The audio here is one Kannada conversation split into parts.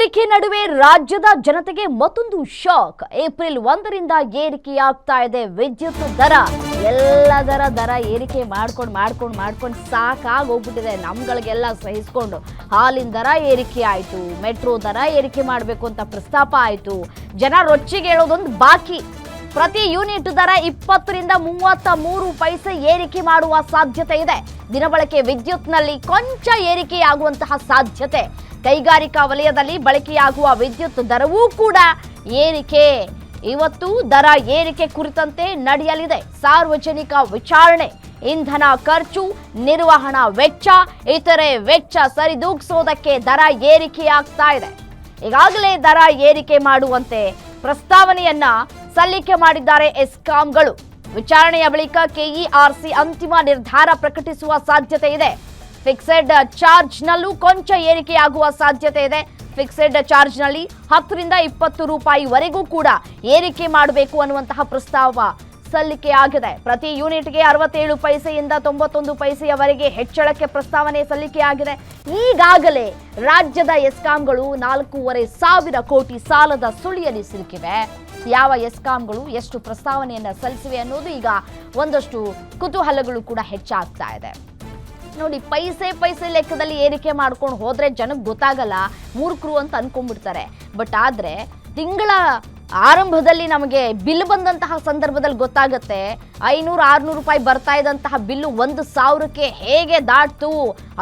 ಏರಿಕೆ ನಡುವೆ ರಾಜ್ಯದ ಜನತೆಗೆ ಮತ್ತೊಂದು ಶಾಕ್. ಏಪ್ರಿಲ್ 1ರಿಂದ ಏರಿಕೆಯಾಗ್ತಾ ಇದೆ ವಿದ್ಯುತ್ ದರ. ಎಲ್ಲದರ ದರ ಏರಿಕೆ ಮಾಡ್ಕೊಂಡು ಸಾಕಾಗಿ ಹೋಗ್ಬಿಟ್ಟಿದೆ. ನಮ್ಗಳಿಗೆಲ್ಲ ಸಹಿಸ್ಕೊಂಡು ಹಾಲಿನ ದರ ಏರಿಕೆ ಆಯ್ತು, ಮೆಟ್ರೋ ದರ ಏರಿಕೆ ಮಾಡಬೇಕು ಅಂತ ಪ್ರಸ್ತಾಪ ಆಯ್ತು. ಜನ ರೊಚ್ಚಿಗೆ ಹೇಳೋದೊಂದು ಬಾಕಿ. ಪ್ರತಿ ಯೂನಿಟ್ ದರ 20ರಿಂದ 33 ಪೈಸೆ ಏರಿಕೆ ಮಾಡುವ ಸಾಧ್ಯತೆ ಇದೆ. ದಿನಬಳಕೆ ವಿದ್ಯುತ್ನಲ್ಲಿ ಕೊಂಚ ಏರಿಕೆಯಾಗುವಂತಹ ಸಾಧ್ಯತೆ. ಕೈಗಾರಿಕಾ ವಲಯದಲ್ಲಿ ಬಳಕೆಯಾಗುವ ವಿದ್ಯುತ್ ದರವೂ ಕೂಡ ಏರಿಕೆ. ಇವತ್ತು ದರ ಏರಿಕೆ ಕುರಿತಂತೆ ನಡೆಯಲಿದೆ ಸಾರ್ವಜನಿಕ ವಿಚಾರಣೆ. ಇಂಧನ ಖರ್ಚು, ನಿರ್ವಹಣಾ ವೆಚ್ಚ, ಇತರೆ ವೆಚ್ಚ ಸರಿದೂಗಿಸೋದಕ್ಕೆ ದರ ಏರಿಕೆಯಾಗ್ತಾ ಇದೆ. ಈಗಾಗಲೇ ದರ ಏರಿಕೆ ಮಾಡುವಂತೆ ಪ್ರಸ್ತಾವನೆಯನ್ನ ಸಲ್ಲಿಕೆ ಮಾಡಿದ್ದಾರೆ ಎಸ್ಕಾಂಗಳು. ವಿಚಾರಣೆಯ ಬಳಿಕ ಕೆಇಆರ್ಸಿ ಅಂತಿಮ ನಿರ್ಧಾರ ಪ್ರಕಟಿಸುವ ಸಾಧ್ಯತೆ ಇದೆ. ಫಿಕ್ಸೆಡ್ ಚಾರ್ಜ್ನಲ್ಲೂ ಕೊಂಚ ಏರಿಕೆಯಾಗುವ ಸಾಧ್ಯತೆ ಇದೆ. ಫಿಕ್ಸೆಡ್ ಚಾರ್ಜ್ನಲ್ಲಿ 10ರಿಂದ 20 ರೂಪಾಯಿವರೆಗೂ ಕೂಡ ಏರಿಕೆ ಮಾಡಬೇಕು ಅನ್ನುವಂತಹ ಪ್ರಸ್ತಾವ ಸಲ್ಲಿಕೆಯಾಗಿದೆ. ಪ್ರತಿ ಯೂನಿಟ್ಗೆ 67 ಪೈಸೆಯಿಂದ 91 ಪೈಸೆಯವರೆಗೆ ಹೆಚ್ಚಳಕ್ಕೆ ಪ್ರಸ್ತಾವನೆ ಸಲ್ಲಿಕೆಯಾಗಿದೆ. ಈಗಾಗಲೇ ರಾಜ್ಯದ ಎಸ್ಕಾಂಗಳು 4,500 ಕೋಟಿ ಸಾಲದ ಸುಳಿಯಲ್ಲಿ ಸಿಲುಕಿವೆ. ಯಾವ ಎಸ್ಕಾಂಗಳು ಎಷ್ಟು ಪ್ರಸ್ತಾವನೆಯನ್ನ ಸಲ್ಲಿಸಿವೆ ಅನ್ನೋದು ಈಗ ಒಂದಷ್ಟು ಕುತೂಹಲಗಳು ಕೂಡ ಹೆಚ್ಚಾಗ್ತಾ ಇದೆ. ನೋಡಿ, ಪೈಸೆ ಲೆಕ್ಕದಲ್ಲಿ ಏರಿಕೆ ಮಾಡ್ಕೊಂಡು ಹೋದ್ರೆ ಜನಕ್ಕೆ ಗೊತ್ತಾಗಲ್ಲ, ಮೂರ್ಖರು ಅಂತ ಅನ್ಕೊಂಡ್ಬಿಡ್ತಾರೆ. ಬಟ್ ಆದ್ರೆ ತಿಂಗಳ ಆರಂಭದಲ್ಲಿ ನಮಗೆ ಬಿಲ್ ಬಂದಂತಹ ಸಂದರ್ಭದಲ್ಲಿ ಗೊತ್ತಾಗುತ್ತೆ 500-600 ರೂಪಾಯಿ ಬರ್ತಾ ಇದ್ದಂತಹ ಬಿಲ್ಲು 1,000ಕ್ಕೆ ಹೇಗೆ ದಾಟ್ತು,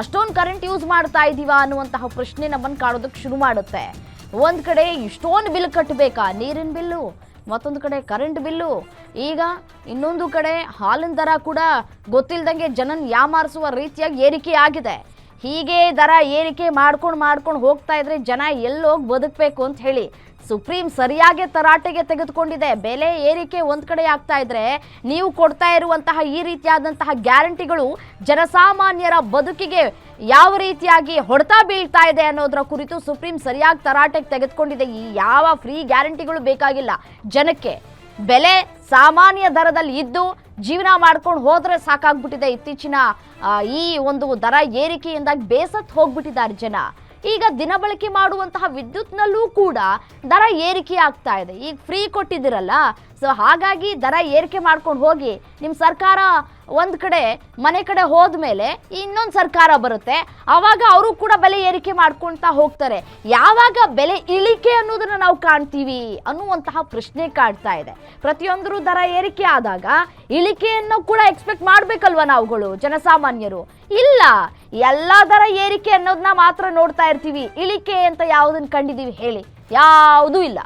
ಅಷ್ಟೊಂದು ಕರೆಂಟ್ ಯೂಸ್ ಮಾಡ್ತಾ ಇದೀವಾ ಅನ್ನುವಂತಹ ಪ್ರಶ್ನೆ ನಮ್ಮನ್ನು ಕಾಡೋದಕ್ಕೆ ಶುರು ಮಾಡುತ್ತೆ. ಒಂದ್ ಕಡೆ ಇಷ್ಟೊಂದು ಬಿಲ್ ಕಟ್ಟಬೇಕಾ, ನೀರಿನ ಬಿಲ್ಲು, ಮತ್ತೊಂದು ಕಡೆ ಕರೆಂಟ್ ಬಿಲ್ಲು, ಈಗ ಇನ್ನೊಂದು ಕಡೆ ಹಾಲಿನ ದರ ಕೂಡ ಗೊತ್ತಿಲ್ಲದಂಗೆ ಜನನ್ ಯಾಮಾರಿಸುವ ರೀತಿಯಾಗಿ ಏರಿಕೆ ಆಗಿದೆ. ಹೀಗೆ ದರ ಏರಿಕೆ ಮಾಡ್ಕೊಂಡು ಹೋಗ್ತಾ ಇದ್ರೆ ಜನ ಎಲ್ಲೋಗಿ ಬದುಕಬೇಕು ಅಂತ ಹೇಳಿ ಸುಪ್ರೀಂ ಸರಿಯಾಗಿ ತರಾಟೆಗೆ ತೆಗೆದುಕೊಂಡಿದೆ. ಬೆಲೆ ಏರಿಕೆ ಒಂದ್ ಕಡೆ ಆಗ್ತಾ ಇದ್ರೆ ನೀವು ಕೊಡ್ತಾ ಇರುವಂತಹ ಈ ರೀತಿಯಾದಂತಹ ಗ್ಯಾರಂಟಿಗಳು ಜನಸಾಮಾನ್ಯರ ಬದುಕಿಗೆ ಯಾವ ರೀತಿಯಾಗಿ ಹೊಡೆತ ಬೀಳ್ತಾ ಇದೆ ಅನ್ನೋದರ ಕುರಿತು ಸುಪ್ರೀಂ ಸರಿಯಾಗಿ ತರಾಟೆಗೆ ತೆಗೆದುಕೊಂಡಿದೆ. ಈ ಯಾವ ಫ್ರೀ ಗ್ಯಾರಂಟಿಗಳು ಬೇಕಾಗಿಲ್ಲ. ಜನಕ್ಕೆ ಬೆಲೆ ಸಾಮಾನ್ಯ ದರದಲ್ಲಿ ಇದ್ದು ಜೀವನ ಮಾಡ್ಕೊಂಡು ಹೋದ್ರೆ ಸಾಕಾಗ್ಬಿಟ್ಟಿದೆ. ಇತ್ತೀಚಿನ ಈ ಒಂದು ದರ ಏರಿಕೆಯಿಂದಾಗಿ ಬೇಸತ್ತು ಹೋಗ್ಬಿಟ್ಟಿದ್ದಾರೆ ಜನ. ಈಗ ದಿನಬಳಕೆ ಮಾಡುವಂತಹ ವಿದ್ಯುತ್ನಲ್ಲೂ ಕೂಡ ದರ ಏರಿಕೆ ಆಗ್ತಾ ಇದೆ. ಈಗ ಫ್ರೀ ಕೊಟ್ಟಿದ್ದೀರಲ್ಲ, ಸೊ ಹಾಗಾಗಿ ದರ ಏರಿಕೆ ಮಾಡ್ಕೊಂಡು ಹೋಗಿ ನಿಮ್ಮ ಸರ್ಕಾರ ಒಂದ್ ಕಡೆ ಮನೆ ಕಡೆ ಹೋದ್ಮೇಲೆ ಇನ್ನೊಂದು ಸರ್ಕಾರ ಬರುತ್ತೆ, ಆವಾಗ ಅವರು ಕೂಡ ಬೆಲೆ ಏರಿಕೆ ಮಾಡ್ಕೊಳ್ತಾ ಹೋಗ್ತಾರೆ. ಯಾವಾಗ ಬೆಲೆ ಇಳಿಕೆ ಅನ್ನೋದನ್ನ ನಾವು ಕಾಣ್ತೀವಿ ಅನ್ನುವಂತಹ ಪ್ರಶ್ನೆ ಕಾಡ್ತಾ ಇದೆ. ಪ್ರತಿಯೊಂದರೂ ದರ ಏರಿಕೆ ಆದಾಗ ಇಳಿಕೆಯನ್ನು ಕೂಡ ಎಕ್ಸ್ಪೆಕ್ಟ್ ಮಾಡ್ಬೇಕಲ್ವ ನಾವುಗಳು ಜನಸಾಮಾನ್ಯರು? ಇಲ್ಲ, ಎಲ್ಲಾ ದರ ಏರಿಕೆ ಅನ್ನೋದನ್ನ ಮಾತ್ರ ನೋಡ್ತಾ ಇರ್ತೀವಿ. ಇಳಿಕೆ ಅಂತ ಯಾವುದನ್ನ ಕಂಡಿದೀವಿ ಹೇಳಿ? ಯಾವುದೂ ಇಲ್ಲ.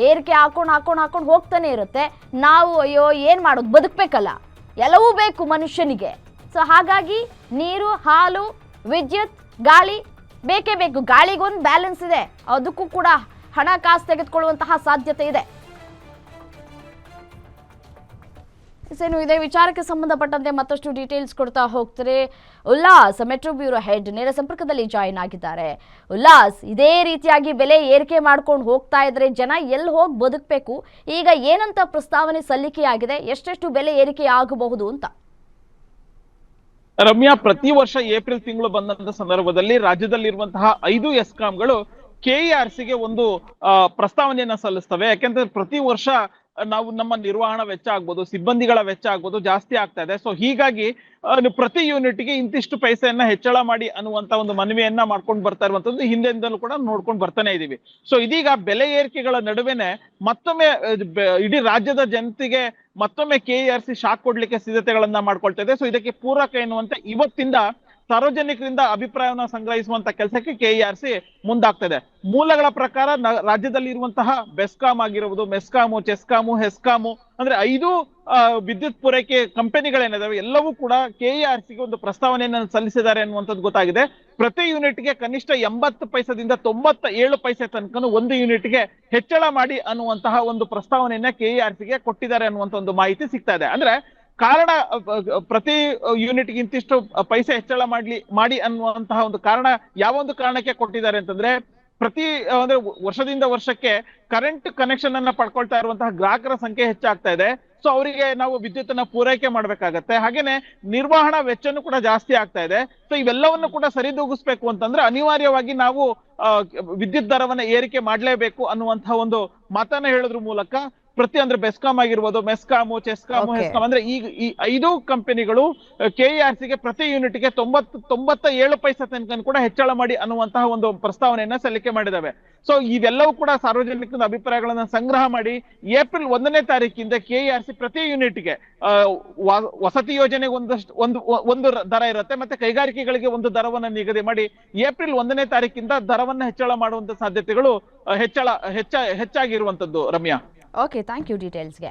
ಏರಿಕೆ ಹಾಕೊಂಡು ಹೋಗ್ತಾನೆ ಇರುತ್ತೆ. ನಾವು ಅಯ್ಯೋ ಏನ್ ಮಾಡೋದು, ಬದುಕಬೇಕಲ್ಲ, ಎಲ್ಲವೂ ಬೇಕು ಮನುಷ್ಯನಿಗೆ. ಸೊ ಹಾಗಾಗಿ ನೀರು, ಹಾಲು, ವಿದ್ಯುತ್, ಗಾಳಿ ಬೇಕೇ ಬೇಕು. ಗಾಳಿಗೊಂದು ಬ್ಯಾಲೆನ್ಸ್ ಇದೆ, ಅದಕ್ಕೂ ಕೂಡ ಹಣಕಾಸು ತೆಗೆದುಕೊಳ್ಳುವಂತಹ ಸಾಧ್ಯತೆ ಇದೆ. ಏನು ಇದೇ ವಿಚಾರಕ್ಕೆ ಸಂಬಂಧಪಟ್ಟಂತೆ ಮತ್ತಷ್ಟು ಡೀಟೇಲ್ಸ್ ಕೊಡ್ತಾ ಹೋಗ್ತಾರೆ ಉಲ್ಲಾಸ್, ಮೆಟ್ರೋ ಬ್ಯೂರೋ ಹೆಡ್ ನೇರ ಸಂಪರ್ಕದಲ್ಲಿ ಜಾಯಿನ್ ಆಗಿದ್ದಾರೆ. ಉಲ್ಲಾಸ್, ಇದೇ ರೀತಿಯಾಗಿ ಬೆಲೆ ಏರಿಕೆ ಮಾಡ್ಕೊಂಡು ಹೋಗ್ತಾ ಇದ್ರೆ ಜನ ಎಲ್ಲಿ ಹೋಗಿ ಬದುಕಬೇಕು? ಈಗ ಏನಂತ ಪ್ರಸ್ತಾವನೆ ಸಲ್ಲಿಕೆಯಾಗಿದೆ, ಎಷ್ಟೆಷ್ಟು ಬೆಲೆ ಏರಿಕೆ ಆಗಬಹುದು ಅಂತ? ರಮ್ಯಾ, ಪ್ರತಿ ವರ್ಷ ಏಪ್ರಿಲ್ ತಿಂಗಳು ಬಂದಂತ ಸಂದರ್ಭದಲ್ಲಿ ರಾಜ್ಯದಲ್ಲಿರುವಂತಹ 5 ಎಸ್ಕಾಂಗಳು ಕೆಇಆರ್ಸಿಗೆ ಒಂದು ಪ್ರಸ್ತಾವನೆಯನ್ನ ಸಲ್ಲಿಸ್ತವೆ. ಯಾಕೆಂದ್ರೆ ಪ್ರತಿ ವರ್ಷ ನಾವು ನಮ್ಮ ನಿರ್ವಹಣಾ ವೆಚ್ಚ ಆಗ್ಬೋದು, ಸಿಬ್ಬಂದಿಗಳ ವೆಚ್ಚ ಆಗ್ಬೋದು ಜಾಸ್ತಿ ಆಗ್ತಾ ಇದೆ. ಸೊ ಹೀಗಾಗಿ ಪ್ರತಿ ಯೂನಿಟ್ಗೆ ಇಂತಿಷ್ಟು ಪೈಸೆಯನ್ನ ಹೆಚ್ಚಳ ಮಾಡಿ ಅನ್ನುವಂತ ಒಂದು ಮನವಿಯನ್ನ ಮಾಡ್ಕೊಂಡು ಬರ್ತಾ ಇರುವಂತದ್ದು ಹಿಂದೆಂದಲೂ ಕೂಡ ನೋಡ್ಕೊಂಡು ಬರ್ತಾನೆ ಇದೀವಿ. ಸೊ ಇದೀಗ ಬೆಲೆ ಏರಿಕೆಗಳ ನಡುವೆನೆ ಮತ್ತೊಮ್ಮೆ ಇಡೀ ರಾಜ್ಯದ ಜನತೆಗೆ ಮತ್ತೊಮ್ಮೆ ಕೆಇಆರ್ಸಿ ಶಾಕ್ ಕೊಡ್ಲಿಕ್ಕೆ ಸಿದ್ಧತೆಗಳನ್ನ ಮಾಡ್ಕೊಳ್ತಾ ಇದೆ. ಸೊ ಇದಕ್ಕೆ ಪೂರಕ ಎನ್ನುವಂತೆ ಇವತ್ತಿಂದ ಸಾರ್ವಜನಿಕರಿಂದ ಅಭಿಪ್ರಾಯವನ್ನ ಸಂಗ್ರಹಿಸುವಂತ ಕೆಲಸಕ್ಕೆ ಕೆಇಆರ್ಸಿ ಮುಂದಾಗ್ತದೆ. ಮೂಲಗಳ ಪ್ರಕಾರ ರಾಜ್ಯದಲ್ಲಿ ಇರುವಂತಹ ಬೆಸ್ಕಾಂ ಆಗಿರುವುದು, ಮೆಸ್ಕಾಮು, ಚೆಸ್ಕಾಮು, ಹೆಸ್ಕಾಮು ಅಂದ್ರೆ 5 ವಿದ್ಯುತ್ ಪೂರೈಕೆ ಕಂಪನಿಗಳೇನಿದಾವೆ ಎಲ್ಲವೂ ಕೂಡ ಕೆಇಆರ್ಸಿಗೆ ಒಂದು ಪ್ರಸ್ತಾವನೆಯನ್ನು ಸಲ್ಲಿಸಿದ್ದಾರೆ ಅನ್ನುವಂಥದ್ದು ಗೊತ್ತಾಗಿದೆ. ಪ್ರತಿ ಯೂನಿಟ್ಗೆ ಕನಿಷ್ಠ 80 ಪೈಸದಿಂದ 97 ಪೈಸೆ ತನಕ ಒಂದು ಯೂನಿಟ್ಗೆ ಹೆಚ್ಚಳ ಮಾಡಿ ಅನ್ನುವಂತಹ ಒಂದು ಪ್ರಸ್ತಾವನೆಯನ್ನ ಕೆಇಆರ್ಸಿಗೆ ಕೊಟ್ಟಿದ್ದಾರೆ ಅನ್ನುವಂಥ ಒಂದು ಮಾಹಿತಿ ಸಿಗ್ತಾ ಇದೆ. ಅಂದ್ರೆ ಕಾರಣ ಪ್ರತಿ ಯೂನಿಟ್ಗೆ ಇಂತಿಷ್ಟು ಪೈಸೆ ಹೆಚ್ಚಳ ಮಾಡಿ ಅನ್ನುವಂತಹ ಒಂದು ಕಾರಣ ಯಾವ ಒಂದು ಕಾರಣಕ್ಕೆ ಕೊಟ್ಟಿದ್ದಾರೆ ಅಂತಂದ್ರೆ, ಪ್ರತಿ ವರ್ಷದಿಂದ ವರ್ಷಕ್ಕೆ ಕರೆಂಟ್ ಕನೆಕ್ಷನ್ ಅನ್ನ ಪಡ್ಕೊಳ್ತಾ ಇರುವಂತಹ ಗ್ರಾಹಕರ ಸಂಖ್ಯೆ ಹೆಚ್ಚಾಗ್ತಾ ಇದೆ. ಸೊ ಅವರಿಗೆ ನಾವು ವಿದ್ಯುತ್ತನ್ನ ಪೂರೈಕೆ ಮಾಡ್ಬೇಕಾಗತ್ತೆ. ಹಾಗೇನೆ ನಿರ್ವಹಣಾ ವೆಚ್ಚನೂ ಕೂಡ ಜಾಸ್ತಿ ಆಗ್ತಾ ಇದೆ. ಸೊ ಇವೆಲ್ಲವನ್ನು ಕೂಡ ಸರಿದೂಗಿಸ್ಬೇಕು ಅಂತಂದ್ರೆ ಅನಿವಾರ್ಯವಾಗಿ ನಾವು ವಿದ್ಯುತ್ ದರವನ್ನ ಏರಿಕೆ ಮಾಡ್ಲೇಬೇಕು ಅನ್ನುವಂತಹ ಒಂದು ಮಾತನ್ನ ಹೇಳೋದ್ರ ಮೂಲಕ ಅಂದ್ರೆ ಬೆಸ್ಕಾಂ ಆಗಿರ್ಬೋದು, ಮೆಸ್ಕಾಮು, ಚೆಸ್ಕಾಮು, ಹೆಸ್ಕಾಂ ಅಂದ್ರೆ ಈಗ ಈ 5 ಕಂಪನಿಗಳು KERC ಗೆ ಪ್ರತಿ ಯೂನಿಟ್ ಗೆ 97 ಪೈಸೆ ತನಕ ಕೂಡ ಹೆಚ್ಚಳ ಮಾಡಿ ಅನ್ನುವಂತಹ ಒಂದು ಪ್ರಸ್ತಾವನೆಯನ್ನ ಸಲ್ಲಿಕೆ ಮಾಡಿದಾವೆ. ಸೊ ಇವೆಲ್ಲವೂ ಕೂಡ ಸಾರ್ವಜನಿಕರ ಅಭಿಪ್ರಾಯಗಳನ್ನ ಸಂಗ್ರಹ ಮಾಡಿ ಏಪ್ರಿಲ್ 1ನೇ ತಾರೀಕಿಂದ KERC ಪ್ರತಿ ಯೂನಿಟ್ ಗೆ ವಸತಿ ಯೋಜನೆಗೆ ಒಂದು ದರ ಇರುತ್ತೆ, ಮತ್ತೆ ಕೈಗಾರಿಕೆಗಳಿಗೆ ಒಂದು ದರವನ್ನ ನಿಗದಿ ಮಾಡಿ ಏಪ್ರಿಲ್ 1ನೇ ತಾರೀಕಿಂದ ದರವನ್ನ ಹೆಚ್ಚಳ ಮಾಡುವಂತ ಸಾಧ್ಯತೆಗಳು ಹೆಚ್ಚಾಗಿರುವಂತದ್ದು ರಮ್ಯಾ. Okay, thank you ಡೀಟೇಲ್ಸ್ಗೆ.